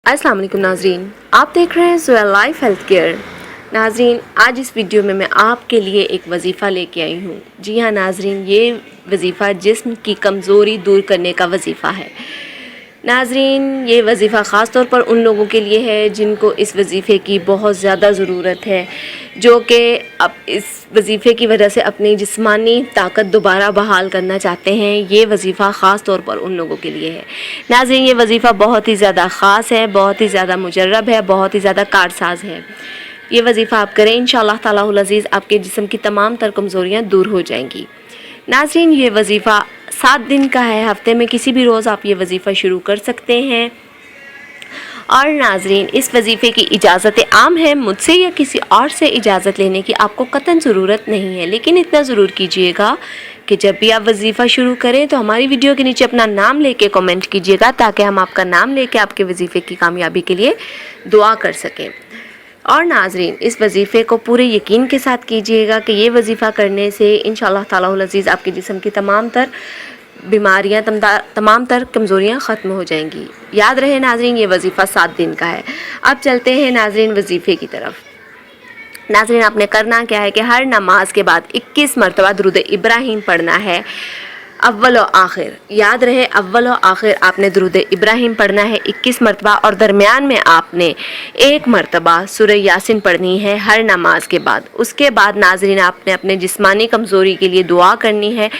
अस्सलाम वालेकुम नाजरीन, आप देख रहे हैं ज़ोया लाइफ हेल्थ केयर। नाजरीन, आज इस वीडियो में मैं आपके लिए एक वजीफ़ा लेके आई हूँ। जी हाँ नाजरीन, ये वजीफ़ा जिस्म की कमज़ोरी दूर करने का वजीफ़ा है। नाजरीन, ये वजीफ़ा ख़ास तौर पर उन लोगों के लिए है जिनको इस वजीफ़े की बहुत ज़्यादा ज़रूरत है, जो कि अब इस वजीफ़े की वजह से अपनी जिस्मानी ताकत दोबारा बहाल करना चाहते हैं। ये वजीफ़ा ख़ास तौर पर उन लोगों के लिए है। नाज़रीन, ये वजीफ़ा बहुत ही ज़्यादा ख़ास है, बहुत ही ज़्यादा मुजर्रब है, बहुत ही ज़्यादा कारसाज है। ये वजीफ़ा आप करें, इंशाअल्लाह तालाहुल अज़ीज़ आपके जिस्म की तमाम तर कमज़ोरियाँ दूर हो जाएंगी। नाज़रीन, ये वजीफ़ा 7 दिन का है, हफ्ते में किसी भी रोज़ आप ये वजीफ़ा शुरू कर सकते हैं। और नाज़रीन, इस वजीफ़े की इजाज़त आम है, मुझसे या किसी और से इजाज़त लेने की आपको कतई ज़रूरत नहीं है। लेकिन इतना ज़रूर कीजिएगा कि जब भी आप वजीफ़ा शुरू करें तो हमारी वीडियो के नीचे अपना नाम लेके कमेंट कीजिएगा, ताकि हम आपका नाम लेके आपके वजीफ़े की कामयाबी के लिए दुआ कर सकें। और नाज़रीन, इस वजीफ़े को पूरे यकीन के साथ कीजिएगा कि ये वजीफ़ा करने से इंशाअल्लाह तालाहुल अज़ीज़ आपके जिस्म की तमाम तर बीमारियाँ, तमाम तर कमज़ोरियाँ ख़त्म हो जाएंगी। याद रहे नाज़रीन, ये वजीफ़ा 7 दिन का है। अब चलते हैं नाज़रीन वजीफ़े की तरफ। नाज़रीन, आपने करना क्या है कि हर नमाज के बाद 21 मरतबा दुरूद इब्राहीम पढ़ना है, अव्वल व आखिर। याद रहे, अव्वल व आखिर आपने दुरूद इब्राहीम पढ़ना है 21 मरतबा, और दरमियान में आपने 1 मरतबा सूरह यासीन पढ़नी है हर नमाज के बाद। उसके बाद नाज़रीन, आपने अपने जिस्मानी कमज़ोरी के लिए दुआ करनी है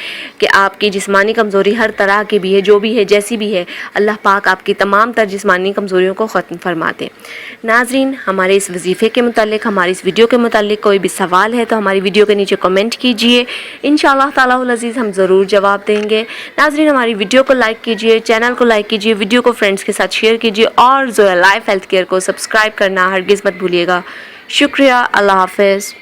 कि आपकी जिस्मानी कमज़ोरी हर तरह की भी है, जो भी है, जैसी भी है, अल्लाह पाक आपकी तमाम तर जिस्मानी कमज़ोरियों को ख़त्म फरमा दे। नाज़रीन, हमारे इस वजीफ़े के मुतालिक, हमारी इस वीडियो के मुतालिक कोई भी सवाल है तो हमारी वीडियो के नीचे कमेंट कीजिए, इंशाअल्लाह तालाहुल अज़ीज़ हम ज़रूर जवाब देंगे। नाज़रीन, हमारी वीडियो को लाइक कीजिए, चैनल को लाइक कीजिए, वीडियो को फ्रेंड्स के साथ शेयर कीजिए, और ज़ोया लाइफ हेल्थ केयर को सब्सक्राइब करना हरगिज़ मत भूलिएगा। शुक्रिया, अल्लाह हाफ़िज़।